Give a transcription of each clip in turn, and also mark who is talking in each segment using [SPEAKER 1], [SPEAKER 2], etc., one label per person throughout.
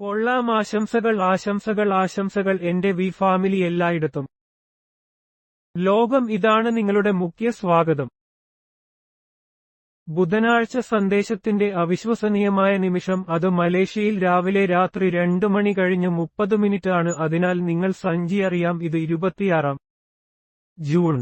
[SPEAKER 1] കൊള്ളാം. ആശംസകൾ ആശംസകൾ ആശംസകൾ എന്റെ വി ഫാമിലി എല്ലായിടത്തും. ലോകം ഇതാണ് നിങ്ങളുടെ മുഖ്യ സ്വാഗതം. ബുധനാഴ്ച സന്ദേശത്തിന്റെ അവിശ്വസനീയമായ നിമിഷം. അത് മലേഷ്യയിൽ രാത്രി 2 മണി കഴിഞ്ഞ് 30 മിനിറ്റ് ആണ്. അതിനാൽ നിങ്ങൾ സഞ്ചി അറിയാം. ഇത് 26 ജൂൺ.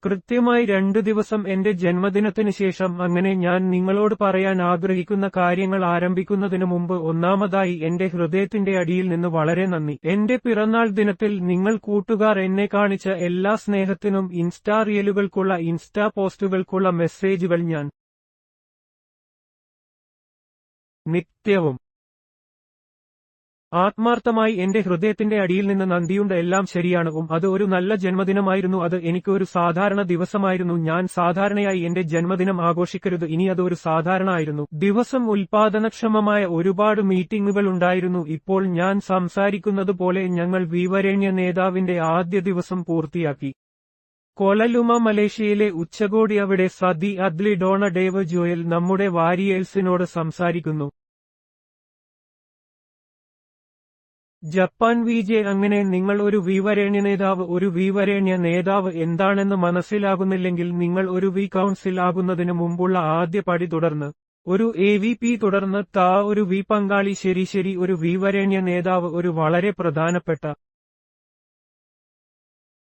[SPEAKER 1] കൃത്യമായി 2 ദിവസം എന്റെ ജന്മദിനത്തിന് ശേഷം. അങ്ങനെ ഞാൻ നിങ്ങളോട് പറയാൻ ആഗ്രഹിക്കുന്ന കാര്യങ്ങൾ ആരംഭിക്കുന്നതിനു മുമ്പ് ഒന്നാമതായി എന്റെ ഹൃദയത്തിന്റെ അടിയിൽ നിന്ന് വളരെ നന്ദി. എന്റെ പിറന്നാൾ ദിനത്തിൽ നിങ്ങൾ കൂട്ടുകാർ എന്നെ കാണിച്ച എല്ലാ സ്നേഹത്തിനും, ഇൻസ്റ്റാ റീലുകൾക്കുള്ള, ഇൻസ്റ്റാ പോസ്റ്റുകൾക്കുള്ള മെസ്സേജുകൾ ഞാൻ നിത്യവും ആത്മാർത്ഥമായി എന്റെ ഹൃദയത്തിന്റെ അടിയിൽ നിന്ന് നന്ദിയുണ്ട്. എല്ലാം ശരിയാണ്. അത് ഒരു നല്ല ജന്മദിനമായിരുന്നു. അത് എനിക്ക് ഒരു സാധാരണ ദിവസമായിരുന്നു. ഞാൻ സാധാരണയായി എന്റെ ജന്മദിനം ആഘോഷിക്കരുത്. ഇനി അത് ഒരു സാധാരണ ആയിരുന്നു. ദിവസം ഉൽപാദനക്ഷമമായ ഒരുപാട് മീറ്റിംഗുകൾ ഉണ്ടായിരുന്നു. ഇപ്പോൾ ഞാൻ സംസാരിക്കുന്നത് പോലെ ഞങ്ങൾ വിവരേണ്യ നേതാവിന്റെ ആദ്യ ദിവസം പൂർത്തിയാക്കി. കൊലലുമ മലേഷ്യയിലെ ഉച്ചകോടി. അവിടെ സതി അദ്ലി ഡോണ ഡേവ് ജോയൽ നമ്മുടെ വാരിയേഴ്സിനോട് സംസാരിക്കുന്നു. Japan VJ. അങ്ങനെ നിങ്ങൾ ഒരു വിവരേണ്യ നേതാവ്. ഒരു വിവരേണ്യ നേതാവ് എന്താണെന്ന് മനസ്സിലാകുന്നില്ലെങ്കിൽ നിങ്ങൾ ഒരു വി കൗൺസിൽ ആകുന്നതിന് മുമ്പുള്ള ആദ്യ പടി. തുടർന്ന് ഒരു AVP. തുടർന്ന് ഒരു വി പങ്കാളി. ശരി. ഒരു വിവരേണ്യ നേതാവ് ഒരു വളരെ പ്രധാനപ്പെട്ട.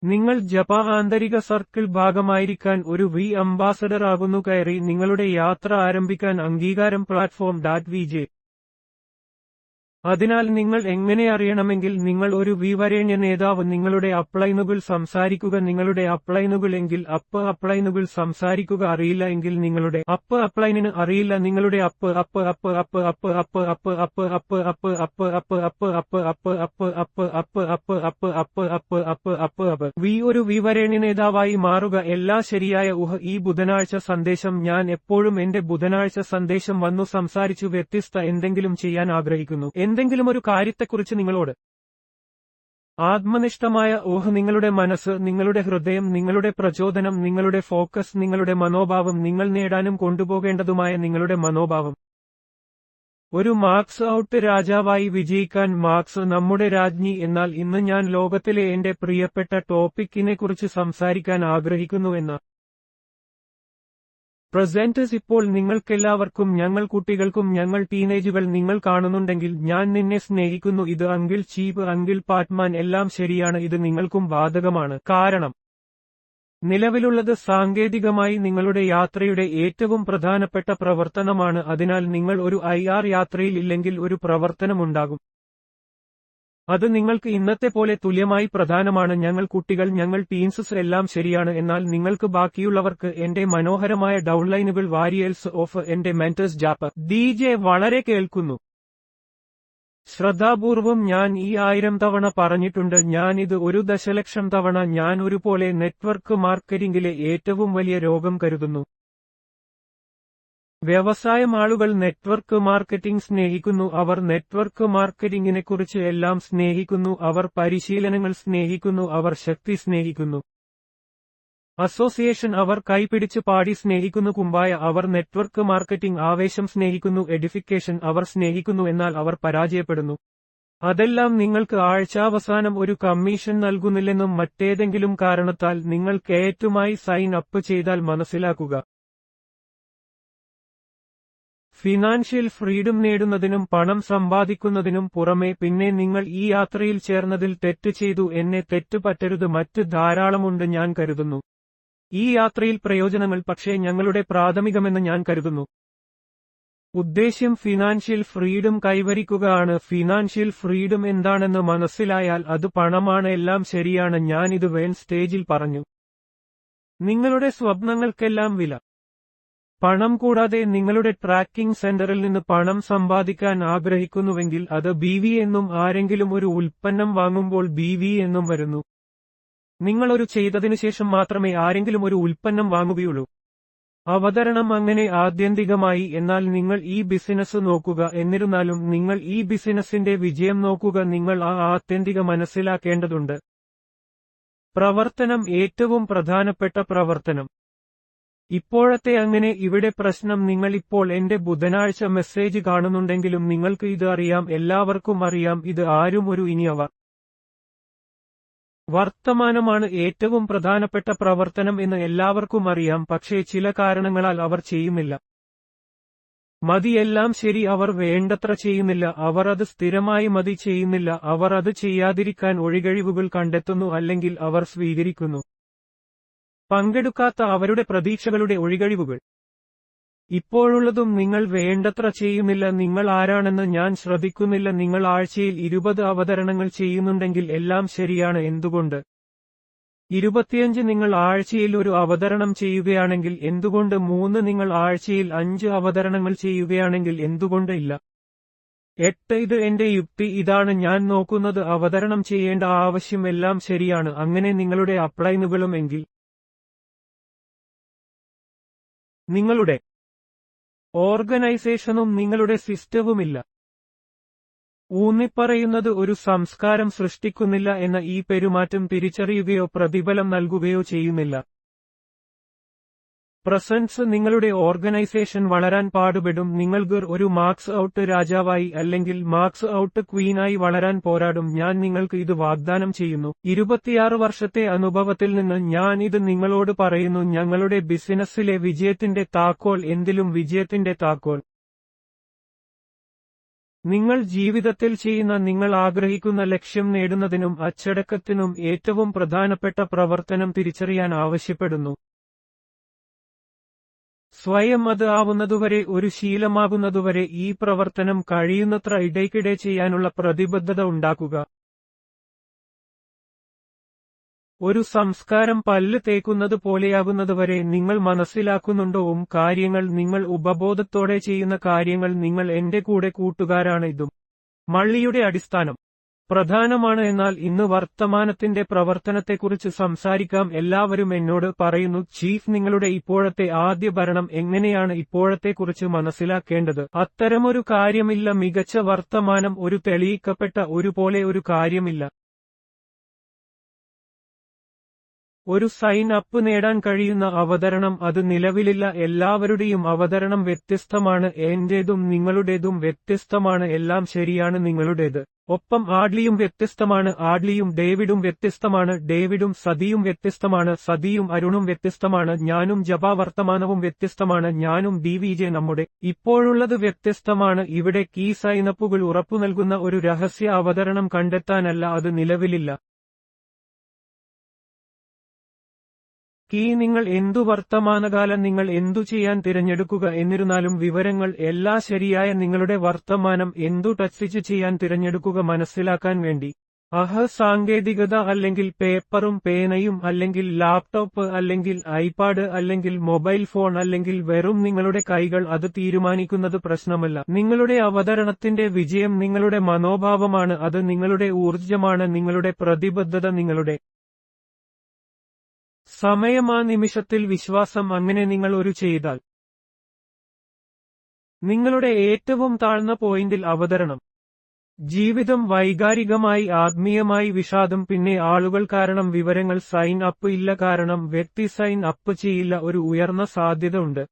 [SPEAKER 1] നിങ്ങൾ ജപ്പാൻ ആന്തരിക സർക്കിൾ ഭാഗമായിരിക്കാൻ ഒരു വി അംബാസഡർ ആകുന്നു. കയറി നിങ്ങളുടെ യാത്ര ആരംഭിക്കാൻ അംഗീകാരം. platform.vj. അതിനാൽ നിങ്ങൾ എങ്ങനെ അറിയണമെങ്കിൽ നിങ്ങൾ ഒരു വിവരേണ്യ നേതാവ്. നിങ്ങളുടെ അപ്ലൈനുകൾ സംസാരിക്കുക. നിങ്ങളുടെ അപ്ലൈനുകൾ എങ്കിൽ അപ്ലൈനുകൾ സംസാരിക്കുക. അറിയില്ല എങ്കിൽ നിങ്ങളുടെ അപ്ലൈനിന് അറിയില്ല. നിങ്ങളുടെ ഒരു വിവരേണ്യ നേതാവായി മാറുക. എല്ലാ ശരിയായ ഈ ബുധനാഴ്ച സന്ദേശം. ഞാൻ എപ്പോഴും എന്റെ ബുധനാഴ്ച സന്ദേശം വന്നു സംസാരിച്ചു. വ്യത്യസ്ത എന്തെങ്കിലും ചെയ്യാൻ ആഗ്രഹിക്കുന്നു. എന്തെങ്കിലും ഒരു കാര്യത്തെക്കുറിച്ച് നിങ്ങളോട്. ആത്മനിഷ്ഠമായ നിങ്ങളുടെ മനസ്സ്, നിങ്ങളുടെ ഹൃദയം, നിങ്ങളുടെ പ്രചോദനം, നിങ്ങളുടെ ഫോക്കസ്, നിങ്ങളുടെ മനോഭാവം, നിങ്ങൾ നേടാനും കൊണ്ടുപോകേണ്ടതുമായ നിങ്ങളുടെ മനോഭാവം. ഒരു മാർക്സ് ഔട്ട് രാജാവായി വിജയിക്കാൻ. മാർക്സ് നമ്മുടെ രാജ്ഞി. എന്നാൽ ഇന്ന് ഞാൻ ലോകത്തിലെ എന്റെ പ്രിയപ്പെട്ട ടോപ്പിക്കിനെക്കുറിച്ച് സംസാരിക്കാൻ ആഗ്രഹിക്കുന്നു. പ്രസന്റേഴ്സ്. ഇപ്പോൾ നിങ്ങൾക്കെല്ലാവർക്കും, ഞങ്ങൾ കുട്ടികൾക്കും, ഞങ്ങൾ ടീനേജുകൾ നിങ്ങൾ കാണുന്നുണ്ടെങ്കിൽ ഞാൻ നിന്നെ സ്നേഹിക്കുന്നു. ഇത് അങ്കിൾ ചീപ്പ്, അങ്കിൾ പാറ്റ്മാൻ. എല്ലാം ശരിയാണ്. ഇത് നിങ്ങൾക്കും ബാധകമാണ്. കാരണം നിലവിലുള്ളത് സാങ്കേതികമായി നിങ്ങളുടെ യാത്രയുടെ ഏറ്റവും പ്രധാനപ്പെട്ട പ്രവർത്തനമാണ്. അതിനാൽ നിങ്ങൾ ഒരു IR യാത്രയിൽ ഇല്ലെങ്കിൽ ഒരു പ്രവർത്തനമുണ്ടാകും. അത് നിങ്ങൾക്ക് ഇന്നത്തെ പോലെ തുല്യമായി പ്രധാനമാണ്. ഞങ്ങൾ കുട്ടികൾ, ഞങ്ങൾ ടീൻസസ്. എല്ലാം ശരിയാണ്. എന്നാൽ നിങ്ങൾക്ക് ബാക്കിയുള്ളവർക്ക് എന്റെ മനോഹരമായ ഡൗൺലൈനുകൾ. വാരിയേഴ്സ് ഓഫ് എന്റെ മെന്റേഴ്സ്. ജാപ്പ് DJ വളരെ കേൾക്കുന്നു. ശ്രദ്ധാപൂർവം ഞാൻ ഈ 1000 തവണ പറഞ്ഞിട്ടുണ്ട്. ഞാൻ ഇത് 1 ദശലക്ഷം തവണ. ഞാൻ ഒരുപോലെ നെറ്റ്വർക്ക് മാർക്കറ്റിംഗിലെ ഏറ്റവും വലിയ രോഗം കരുതുന്നു. വ്യവസായം. ആളുകൾ നെറ്റ്വർക്ക് മാർക്കറ്റിംഗ് സ്നേഹിക്കുന്നു. അവർ നെറ്റ്വർക്ക് മാർക്കറ്റിംഗിനെക്കുറിച്ച് എല്ലാം സ്നേഹിക്കുന്നു. അവർ പരിശീലനങ്ങൾ സ്നേഹിക്കുന്നു. അവർ ശക്തി സ്നേഹിക്കുന്നു. അസോസിയേഷൻ. അവർ കൈപിടിച്ച് പാടി സ്നേഹിക്കുന്നു. കുമ്പായ. അവർ നെറ്റ്വർക്ക് മാർക്കറ്റിംഗ് ആവേശം സ്നേഹിക്കുന്നു. എഡിഫിക്കേഷൻ. അവർ സ്നേഹിക്കുന്നു. എന്നാൽ അവർ പരാജയപ്പെടുന്നു. അതെല്ലാം നിങ്ങൾക്ക് ആഴ്ചാവസാനം ഒരു കമ്മീഷൻ നൽകുന്നില്ലെന്നും മറ്റേതെങ്കിലും കാരണത്താൽ നിങ്ങൾ കയറ്റുമായി സൈൻ അപ്പ് ചെയ്താൽ മനസ്സിലാക്കുക. ഫിനാൻഷ്യൽ ഫ്രീഡം നേടുന്നതിനും പണം സമ്പാദിക്കുന്നതിനും പുറമെ പിന്നെ നിങ്ങൾ ഈ യാത്രയിൽ ചേർന്നതിൽ തെറ്റ് ചെയ്തു. എന്നെ തെറ്റ് പറ്റരുത്. മറ്റ് ധാരാളമുണ്ട് ഞാൻ കരുതുന്നു. ഈ യാത്രയിൽ പ്രയോജനങ്ങൾ. പക്ഷേ ഞങ്ങളുടെ പ്രാഥമികമെന്ന് ഞാൻ കരുതുന്നു. ഉദ്ദേശ്യം ഫിനാൻഷ്യൽ ഫ്രീഡം കൈവരിക്കുക ആണ്. ഫിനാൻഷ്യൽ ഫ്രീഡം എന്താണെന്ന് മനസ്സിലായാൽ അത് പണമാണ്. എല്ലാം ശരിയാണ്. ഞാൻ ഇത് സ്റ്റേജിൽ പറഞ്ഞു. നിങ്ങളുടെ സ്വപ്നങ്ങൾക്കെല്ലാം വില. പണം കൂടാതെ നിങ്ങളുടെ ട്രാക്കിംഗ് സെന്ററിൽ നിന്ന് പണം സമ്പാദിക്കാൻ ആഗ്രഹിക്കുന്നുവെങ്കിൽ അത് BV എന്നും ആരെങ്കിലും ഒരു ഉൽപ്പന്നം വാങ്ങുമ്പോൾ BV എന്നും വരുന്നു. നിങ്ങൾ ഒരു ചെയ്തതിനുശേഷം മാത്രമേ ആരെങ്കിലും ഒരു ഉൽപ്പന്നം വാങ്ങുകയുള്ളൂ. അവതരണം അങ്ങനെ ആത്യന്തികമായി. എന്നാൽ നിങ്ങൾ ഈ ബിസിനസ് നോക്കുക. എന്നിരുന്നാലും നിങ്ങൾ ഈ ബിസിനസിന്റെ വിജയം നോക്കുക. നിങ്ങൾ ആത്യന്തിക മനസ്സിലാക്കേണ്ടതുണ്ട്. പ്രവർത്തനം ഏറ്റവും പ്രധാനപ്പെട്ട പ്രവർത്തനം. ഇപ്പോഴത്തെ അങ്ങനെ ഇവിടെ പ്രശ്നം നിങ്ങൾ ഇപ്പോൾ എന്റെ ബുധനാഴ്ച മെസ്സേജ് കാണുന്നുണ്ടെങ്കിലും നിങ്ങൾക്ക് ഇത് അറിയാം, എല്ലാവർക്കും അറിയാം, ഇത് ആരും ഒരു ഇനിയവ വർത്തമാനമാണ് ഏറ്റവും പ്രധാനപ്പെട്ട പ്രവർത്തനം എന്ന് എല്ലാവർക്കും അറിയാം, പക്ഷേ ചില കാരണങ്ങളാൽ അവർ ചെയ്യുന്നില്ല. മതി, എല്ലാം ശരി, അവർ വേണ്ടത്ര ചെയ്യുന്നില്ല, അവർ അത് സ്ഥിരമായി മതി ചെയ്യുന്നില്ല, അവർ അത് ചെയ്യാതിരിക്കാൻ ഒഴികഴിവുകൾ കണ്ടെത്തുന്നു, അല്ലെങ്കിൽ അവർ സ്വീകരിക്കുന്നു പങ്കെടുക്കാത്ത അവരുടെ പ്രതീക്ഷകളുടെ ഒഴികഴിവുകൾ. ഇപ്പോഴുള്ളതും നിങ്ങൾ വേണ്ടത്ര ചെയ്യുന്നില്ല. നിങ്ങൾ ആരാണെന്ന് ഞാൻ ശ്രദ്ധിക്കുന്നില്ല. നിങ്ങൾ ആഴ്ചയിൽ 20 അവതരണങ്ങൾ ചെയ്യുന്നുണ്ടെങ്കിൽ എല്ലാം ശരിയാണ്. എന്തുകൊണ്ട് 25 നിങ്ങൾ ആഴ്ചയിൽ ഒരു അവതരണം ചെയ്യുകയാണെങ്കിൽ എന്തുകൊണ്ട് 3 നിങ്ങൾ ആഴ്ചയിൽ 5 അവതരണങ്ങൾ ചെയ്യുകയാണെങ്കിൽ എന്തുകൊണ്ട് ഇല്ല 8 ഇത് എന്റെ യുക്തി ഇതാണ് ഞാൻ നോക്കുന്നത്. അവതരണം ചെയ്യേണ്ട ആവശ്യം എല്ലാം ശരിയാണ്. അങ്ങനെ നിങ്ങളുടെ അപ്ലൈനുകളും എങ്കിൽ നിങ്ങളുടെ ഓർഗനൈസേഷനും നിങ്ങളുടെ സിസ്റ്റവുമില്ല. ഊന്നിപ്പറയുന്നത് ഒരു സംസ്കാരം സൃഷ്ടിക്കുന്നില്ല എന്ന ഈ പെരുമാറ്റം തിരിച്ചറിയുകയോ പ്രതിഫലം നൽകുകയോ ചെയ്യുന്നില്ല. പ്രസൻസ് നിങ്ങളുടെ ഓർഗനൈസേഷൻ വളരാൻ പാടുപെടും. നിങ്ങൾക്ക് ഒരു മാർക്സ് ഔട്ട് രാജാവായി അല്ലെങ്കിൽ മാർക്സ് ഔട്ട് ക്വീനായി വളരാൻ പോരാടും. ഞാൻ നിങ്ങൾക്ക് ഇത് വാഗ്ദാനം ചെയ്യുന്നു. 26 വർഷത്തെ അനുഭവത്തിൽ നിന്ന് ഞാൻ ഇത് നിങ്ങളോട് പറയുന്നു. ഞങ്ങളുടെ ബിസിനസ്സിലെ വിജയത്തിന്റെ താക്കോൽ എന്തിലും വിജയത്തിന്റെ താക്കോൽ നിങ്ങൾ ജീവിതത്തിൽ ചെയ്യുന്ന നിങ്ങൾ ആഗ്രഹിക്കുന്ന ലക്ഷ്യം നേടുന്നതിനും അച്ചടക്കത്തിനും ഏറ്റവും പ്രധാനപ്പെട്ട പ്രവർത്തനം തിരിച്ചറിയാൻ ആവശ്യപ്പെടുന്നു. സ്വയം അത് ആവുന്നതുവരെ, ഒരു ശീലമാകുന്നതുവരെ ഈ പ്രവർത്തനം കഴിയുന്നത്ര ഇടയ്ക്കിടെ ചെയ്യാനുള്ള പ്രതിബദ്ധത ഉണ്ടാക്കുക. ഒരു സംസ്കാരം പല്ല് തേക്കുന്നത് പോലെയാകുന്നതുവരെ നിങ്ങൾ മനസ്സിലാക്കുന്നുണ്ടോ കാര്യങ്ങൾ നിങ്ങൾ ഉപബോധത്തോടെ ചെയ്യുന്ന കാര്യങ്ങൾ നിങ്ങൾ എന്റെ കൂടെ കൂട്ടുകാരാണ്. ഇതും മള്ളിയുടെ അടിസ്ഥാനം പ്രധാനമാണ്. എന്നാൽ ഇന്ന് വർത്തമാനത്തിന്റെ പ്രവർത്തനത്തെക്കുറിച്ച് സംസാരിക്കാം. എല്ലാവരും എന്നോട് പറയുന്നു, ചീഫ്, നിങ്ങളുടെ ഇപ്പോഴത്തെ ആദ്യ ഭരണം എങ്ങനെയാണ് ഇപ്പോഴത്തെക്കുറിച്ച് മനസ്സിലാക്കേണ്ടത്? അത്തരമൊരു കാര്യമില്ല. മികച്ച വർത്തമാനം ഒരു തെളിയിക്കപ്പെട്ട ഒരുപോലെ ഒരു കാര്യമില്ല. ഒരു സൈൻ അപ്പ് നേടാൻ കഴിയുന്ന അവതരണം അത് നിലവിലില്ല. എല്ലാവരുടെയും അവതരണം വ്യത്യസ്തമാണ്. എന്റേതും നിങ്ങളുടേതും വ്യത്യസ്തമാണ്. എല്ലാം ശരിയാണ്, നിങ്ങളുടേത്. ഒപ്പം ആഡ്ലിയും വ്യത്യസ്തമാണ്. ആഡ്ലിയും ഡേവിഡും വ്യത്യസ്തമാണ്. ഡേവിഡും സതിയും വ്യത്യസ്തമാണ്. സതിയും അരുണും വ്യത്യസ്തമാണ്. ഞാനും ജപ വർത്തമാനവും വ്യത്യസ്തമാണ്. ഞാനും DVJ നമ്മുടെ ഇപ്പോഴുള്ളത് വ്യത്യസ്തമാണ്. ഇവിടെ കീ സൈനപ്പുകൾ ഉറപ്പുനൽകുന്ന ഒരു രഹസ്യ അവതരണം കണ്ടെത്താനല്ല, അത് നിലവിലില്ല. കീ നിങ്ങൾ എന്തു വർത്തമാനകാലം നിങ്ങൾ എന്തു ചെയ്യാൻ തിരഞ്ഞെടുക്കുക. എന്നിരുന്നാലും വിവരങ്ങൾ എല്ലാ ശരിയായ നിങ്ങളുടെ വർത്തമാനം എന്തു ടച്ച് ചെയ്യാൻ തിരഞ്ഞെടുക്കുക മനസ്സിലാക്കാൻ വേണ്ടി. സാങ്കേതികത അല്ലെങ്കിൽ പേപ്പറും പേനയും അല്ലെങ്കിൽ ലാപ്ടോപ്പ് അല്ലെങ്കിൽ ഐപാഡ് അല്ലെങ്കിൽ മൊബൈൽ ഫോൺ അല്ലെങ്കിൽ വെറും നിങ്ങളുടെ കൈകൾ അത് തീരുമാനിക്കുന്നത് പ്രശ്നമല്ല. നിങ്ങളുടെ അവതരണത്തിന്റെ വിജയം നിങ്ങളുടെ മനോഭാവമാണ്. അത് നിങ്ങളുടെ ഊർജ്ജമാണ്, നിങ്ങളുടെ പ്രതിബദ്ധത, നിങ്ങളുടെ സമയം, ആ നിമിഷത്തിൽ വിശ്വാസം. അങ്ങനെ നിങ്ങൾ ഒരു ചെയ്താൽ നിങ്ങളുടെ ഏറ്റവും താഴ്ന്ന പോയിന്റിൽ അവതരണം. ജീവിതം വൈകാരികമായി ആത്മീയമായി വിഷാദം. പിന്നെ ആളുകൾ കാരണം വിവരങ്ങൾ സൈൻ അപ്പ് ഇല്ല, കാരണം വ്യക്തി സൈൻ അപ്പ് ചെയ്യില്ല. ഒരു ഉയർന്ന സാധ്യത ഉണ്ട്.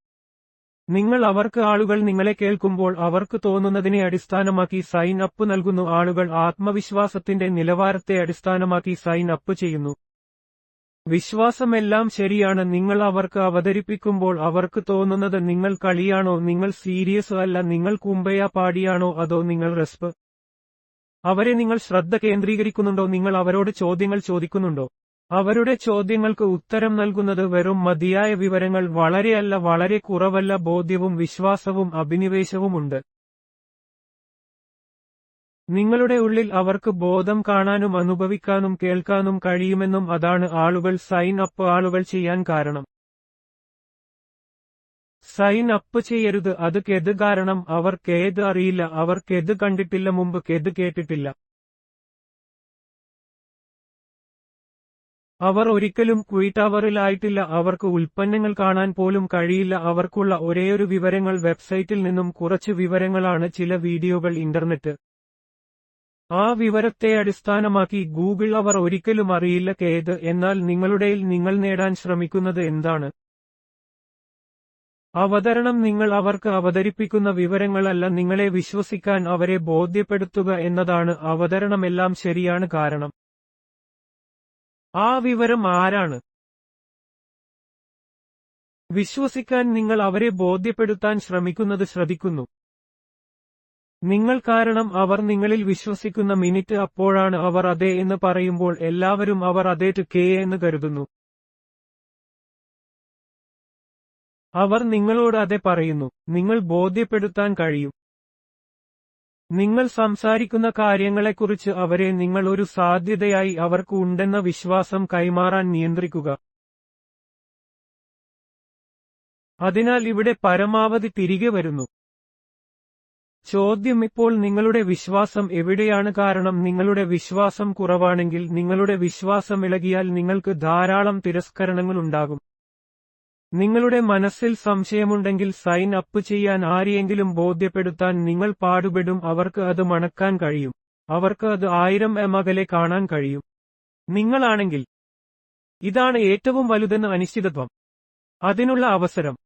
[SPEAKER 1] നിങ്ങൾ അവർക്ക് ആളുകൾ നിങ്ങളെ കേൾക്കുമ്പോൾ അവർക്ക് തോന്നുന്നതിനെ അടിസ്ഥാനമാക്കി സൈൻ അപ്പ് നൽകുന്നു. ആളുകൾ ആത്മവിശ്വാസത്തിന്റെ നിലവാരത്തെ അടിസ്ഥാനമാക്കി സൈൻ അപ്പ് ചെയ്യുന്നു. വിശ്വാസമെല്ലാം ശരിയാണ്. നിങ്ങൾ അവർക്ക് അവതരിപ്പിക്കുമ്പോൾ അവർക്ക് തോന്നുന്നത് നിങ്ങൾ കളിയാണോ, നിങ്ങൾ സീരിയസ് അല്ല, നിങ്ങൾ കുമ്പയ പാടിയാണോ, അതോ നിങ്ങൾ റെസ്പ്. അവരെ നിങ്ങൾ ശ്രദ്ധ കേന്ദ്രീകരിക്കുന്നുണ്ടോ, നിങ്ങൾ അവരോട് ചോദ്യങ്ങൾ ചോദിക്കുന്നുണ്ടോ? അവരുടെ ചോദ്യങ്ങൾക്ക് ഉത്തരം നൽകുന്നത് വെറും മതിയായ വിവരങ്ങൾ വളരെയല്ല, വളരെ കുറവല്ല. ബോധ്യവും വിശ്വാസവും അഭിനിവേശവുമുണ്ട്. നിങ്ങളുടെ ഉള്ളിൽ അവർക്ക് ബോധം കാണാനും അനുഭവിക്കാനും കേൾക്കാനും കഴിയുമെന്നും അതാണ് ആളുകൾ സൈൻ അപ്പ് ആളുകൾ ചെയ്യാൻ കാരണം. സൈൻ അപ്പ് ചെയ്യരുത്, അത് കെത്. കാരണം അവർ കേത് അറിയില്ല, അവർ കെത് കണ്ടിട്ടില്ല, മുമ്പ് കെത് കേട്ടിട്ടില്ല. അവർ ഒരിക്കലും ക്വീറ്റവറിലായിട്ടില്ല, അവർക്ക് ഉൽപ്പന്നങ്ങൾ കാണാൻ പോലും കഴിയില്ല. അവർക്കുള്ള ഒരേയൊരു വിവരങ്ങൾ വെബ്സൈറ്റിൽ നിന്നും കുറച്ച് വിവരങ്ങളാണ്, ചില വീഡിയോകൾ, ഇന്റർനെറ്റ്. ആ വിവരത്തെ അടിസ്ഥാനമാക്കി ഗൂഗിൾ. അവർ ഒരിക്കലും അറിയില്ല കേത്. എന്നാൽ നിങ്ങളുടെയിൽ നിങ്ങൾ നേടാൻ ശ്രമിക്കുന്നത് എന്താണ്? അവതരണം നിങ്ങൾ അവർക്ക് അവതരിപ്പിക്കുന്ന വിവരങ്ങളല്ല, നിങ്ങളെ വിശ്വസിക്കാൻ അവരെ ബോധ്യപ്പെടുത്തുക എന്നതാണ് അവതരണമെല്ലാം ശരിയാണ്. കാരണം ആ വിവരം ആരാണ് വിശ്വസിക്കാൻ നിങ്ങൾ അവരെ ബോധ്യപ്പെടുത്താൻ ശ്രമിക്കുന്നത് ശ്രദ്ധിക്കുന്നു. നിങ്ങൾ കാരണം അവർ നിങ്ങളിൽ വിശ്വസിക്കുന്ന മിനിറ്റ് അപ്പോഴാണ് അവർ അതെ എന്ന് പറയുമ്പോൾ എല്ലാവരും അവർ അതേറ്റ് കെ എന്ന് കരുതുന്നു. അവർ നിങ്ങളോട് അതെ പറയുന്നു, നിങ്ങൾ ബോധ്യപ്പെടുത്താൻ കഴിയും. നിങ്ങൾ സംസാരിക്കുന്ന കാര്യങ്ങളെക്കുറിച്ച് അവരെ നിങ്ങൾ ഒരു സാധ്യതയായി അവർക്ക് ഉണ്ടെന്ന വിശ്വാസം കൈമാറാൻ നിയന്ത്രിക്കുക. അതിനാൽ ഇവിടെ പരമാവധി തിരികെ വരുന്നു. ചോദ്യം ഇപ്പോൾ നിങ്ങളുടെ വിശ്വാസം എവിടെയാണ്? കാരണം നിങ്ങളുടെ വിശ്വാസം കുറവാണെങ്കിൽ, നിങ്ങളുടെ വിശ്വാസം ഇളകിയാൽ നിങ്ങൾക്ക് ധാരാളം തിരസ്കരണങ്ങളുണ്ടാകും. നിങ്ങളുടെ മനസ്സിൽ സംശയമുണ്ടെങ്കിൽ സൈൻ അപ്പ് ചെയ്യാൻ ആരെയെങ്കിലും ബോധ്യപ്പെടുത്താൻ നിങ്ങൾ പാടുപെടും. അവർക്ക് അത് മണക്കാൻ കഴിയും, അവർക്ക് അത് 1000 അകലെ കാണാൻ കഴിയും. നിങ്ങളാണെങ്കിൽ ഇതാണ് ഏറ്റവും വലുതെന്ന് അനിശ്ചിതത്വം. അതിനുള്ള അവസരം.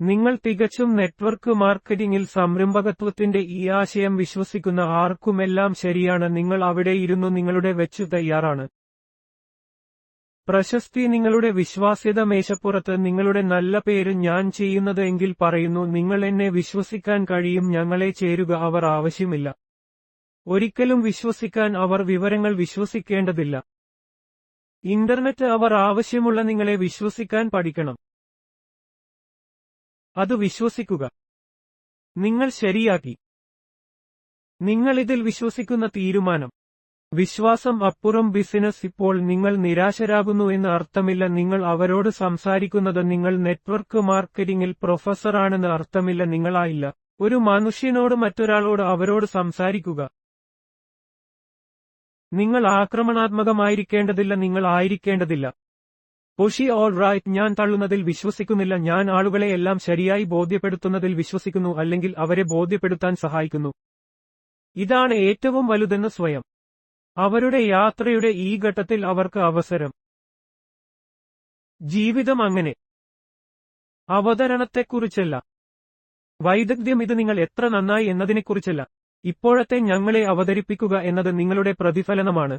[SPEAKER 1] നിങ്ങൾ തികച്ചും നെറ്റ്വർക്ക് മാർക്കറ്റിംഗിൽ സംരംഭകത്വത്തിന്റെ ഈ ആശയം വിശ്വസിക്കുന്ന ആർക്കുമെല്ലാം ശരിയാണ്. നിങ്ങൾ അവിടെ ഇരുന്നു നിങ്ങളുടെ വെച്ചു തയ്യാറാണ്. പ്രശസ്തി നിങ്ങളുടെ വിശ്വാസ്യത മേശപ്പുറത്ത് നിങ്ങളുടെ നല്ല പേര് ഞാൻ ചെയ്യുന്നത് എങ്കിൽ പറയുന്നു, നിങ്ങൾ എന്നെ വിശ്വസിക്കാൻ കഴിയും, ഞങ്ങളെ ചേരുക. അവർ ആവശ്യമില്ല. ഒരിക്കലും വിശ്വസിക്കാൻ അവർ വിവരങ്ങൾ വിശ്വസിക്കേണ്ടതില്ല. ഇന്റർനെറ്റ് അവർ ആവശ്യമുള്ള നിങ്ങളെ വിശ്വസിക്കാൻ പഠിക്കണം. അത് വിശ്വസിക്കുക. നിങ്ങൾ ശരിയാക്കി. നിങ്ങൾ ഇതിൽ വിശ്വസിക്കുന്ന തീരുമാനം. വിശ്വാസം അപ്പുറം ബിസിനസ്. ഇപ്പോൾ നിങ്ങൾ നിരാശരാകുന്നു എന്ന് അർത്ഥമില്ല. നിങ്ങൾ അവരോട് സംസാരിക്കുന്നത് നിങ്ങൾ നെറ്റ്വർക്ക് മാർക്കറ്റിംഗിൽ പ്രൊഫസറാണെന്ന് അർത്ഥമില്ല. നിങ്ങളായില്ല. ഒരു മനുഷ്യനോട് മറ്റൊരാളോട് അവരോട് സംസാരിക്കുക. നിങ്ങൾ ആക്രമണാത്മകമായിരിക്കേണ്ടതില്ല. നിങ്ങൾ ആയിരിക്കേണ്ടതില്ല. പൊഷി ഓൾ റൈറ്റ്, ഞാൻ തള്ളുന്നതിൽ വിശ്വസിക്കുന്നില്ല. ഞാൻ ആളുകളെ എല്ലാം ശരിയായി ബോധ്യപ്പെടുത്തുന്നതിൽ വിശ്വസിക്കുന്നു, അല്ലെങ്കിൽ അവരെ ബോധ്യപ്പെടുത്താൻ സഹായിക്കുന്നു. ഇതാണ് ഏറ്റവും വലുതെന്ന് സ്വയം. അവരുടെ യാത്രയുടെ ഈ ഘട്ടത്തിൽ അവർക്ക് അവസരം. ജീവിതം അങ്ങനെ. അവതരണത്തെക്കുറിച്ചല്ല. വൈദഗ്ധ്യം ഇത് നിങ്ങൾ എത്ര നന്നായി എന്നതിനെക്കുറിച്ചല്ല. ഇപ്പോഴത്തെ ഞങ്ങളെ അവതരിപ്പിക്കുക എന്നത് നിങ്ങളുടെ പ്രതിഫലനമാണ്.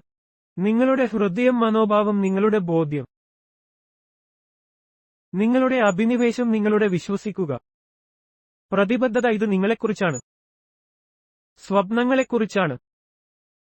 [SPEAKER 1] നിങ്ങളുടെ ഹൃദയം, മനോഭാവം, നിങ്ങളുടെ ബോധ്യം, നിങ്ങളുടെ അഭിനിവേശം, നിങ്ങളുടെ വിശ്വസിക്കുക. പ്രതിബദ്ധത ഇത് നിങ്ങളെക്കുറിച്ചാണ്. സ്വപ്നങ്ങളെക്കുറിച്ചാണ്.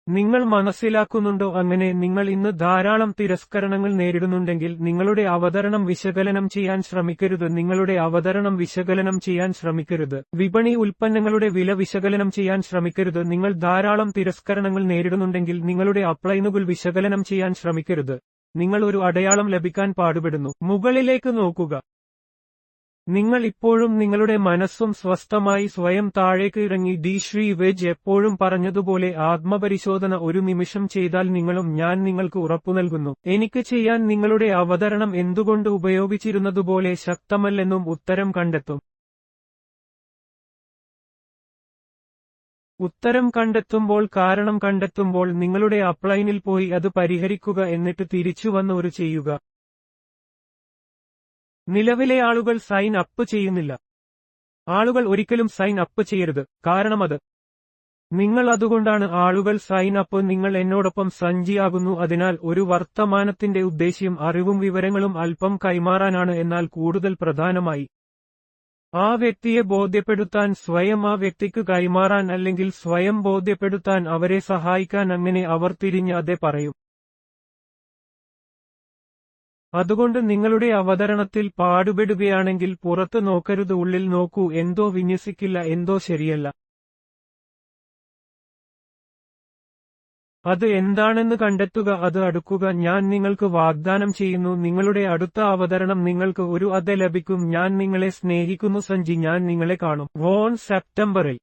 [SPEAKER 1] നിങ്ങൾ മനസ്സിലാക്കുന്നുണ്ടോ? അങ്ങനെ നിങ്ങൾ ഇന്ന് ധാരാളം തിരസ്കരണങ്ങൾ നേരിടുന്നുണ്ടെങ്കിൽ നിങ്ങളുടെ അവതരണം വിശകലനം ചെയ്യാൻ ശ്രമിക്കരുത്. നിങ്ങളുടെ അവതരണം വിശകലനം ചെയ്യാൻ ശ്രമിക്കരുത്. വിപണി ഉൽപ്പന്നങ്ങളുടെ വില വിശകലനം ചെയ്യാൻ ശ്രമിക്കരുത്. നിങ്ങൾ ധാരാളം തിരസ്കരണങ്ങൾ നേരിടുന്നുണ്ടെങ്കിൽ നിങ്ങളുടെ അപ്ലൈനുകൾ വിശകലനം ചെയ്യാൻ ശ്രമിക്കരുത്. നിങ്ങൾ ഒരു അടയാളം ലഭിക്കാൻ പാടുപെടുന്നു. മുകളിലേക്ക് നോക്കുക. നിങ്ങൾ ഇപ്പോഴും നിങ്ങളുടെ മനസ്സും സ്വസ്ഥമായി സ്വയം താഴേക്ക് ഇറങ്ങി. ഡി. ശ്രീ വെജ് എപ്പോഴും പറഞ്ഞതുപോലെ ആത്മപരിശോധന ഒരു നിമിഷം ചെയ്താൽ നിങ്ങളും ഞാൻ നിങ്ങൾക്ക് ഉറപ്പു നൽകുന്നു, എനിക്ക് ചെയ്യാൻ നിങ്ങളുടെ അവതരണം എന്തുകൊണ്ട് ഉപയോഗിച്ചിരുന്നതുപോലെ ശക്തമല്ലെന്നും ഉത്തരം കണ്ടെത്തും. ഉത്തരം കണ്ടെത്തുമ്പോൾ, കാരണം കണ്ടെത്തുമ്പോൾ നിങ്ങളുടെ അപ്ലൈനിൽ പോയി അത് പരിഹരിക്കുക. എന്നിട്ട് തിരിച്ചുവന്ന് ഒരു ചെയ്യുക. നിലവിലെ ആളുകൾ സൈൻ അപ്പ് ചെയ്യുന്നില്ല. ആളുകൾ ഒരിക്കലും സൈൻ അപ്പ് ചെയ്യരുത്, കാരണം അത് നിങ്ങൾ. അതുകൊണ്ടാണ് ആളുകൾ സൈൻ അപ്പ്. നിങ്ങൾ എന്നോടൊപ്പം സഞ്ചിയാകുന്നു. അതിനാൽ ഒരു വർത്തമാനത്തിന്റെ ഉദ്ദേശ്യം അറിവും വിവരങ്ങളും അല്പം കൈമാറാനാണ്, എന്നാൽ കൂടുതൽ പ്രധാനമായി ആ വ്യക്തിയെ ബോധ്യപ്പെടുത്താൻ, സ്വയം ആ വ്യക്തിക്ക് കൈമാറാൻ, അല്ലെങ്കിൽ സ്വയം ബോധ്യപ്പെടുത്താൻ അവരെ സഹായിക്കാൻ. അങ്ങനെ അവർ തിരിഞ്ഞ് അതെ പറയും. അതുകൊണ്ട് നിങ്ങളുടെ അവതരണത്തിൽ പാടുപെടുകയാണെങ്കിൽ പുറത്ത് നോക്കരുത്, ഉള്ളിൽ നോക്കൂ. എന്തോ വിന്യസിക്കില്ല, എന്തോ ശരിയല്ല. അത് എന്താണെന്ന് കണ്ടെത്തുക, അത് അടുക്കുക. ഞാൻ നിങ്ങൾക്ക് വാഗ്ദാനം ചെയ്യുന്നു, നിങ്ങളുടെ അടുത്ത അവതരണം നിങ്ങൾക്ക് ഒരു അതെ ലഭിക്കും. ഞാൻ നിങ്ങളെ സ്നേഹിക്കുന്നു സഞ്ജി. ഞാൻ നിങ്ങളെ കാണും. വോൺ സെപ്റ്റംബറിൽ.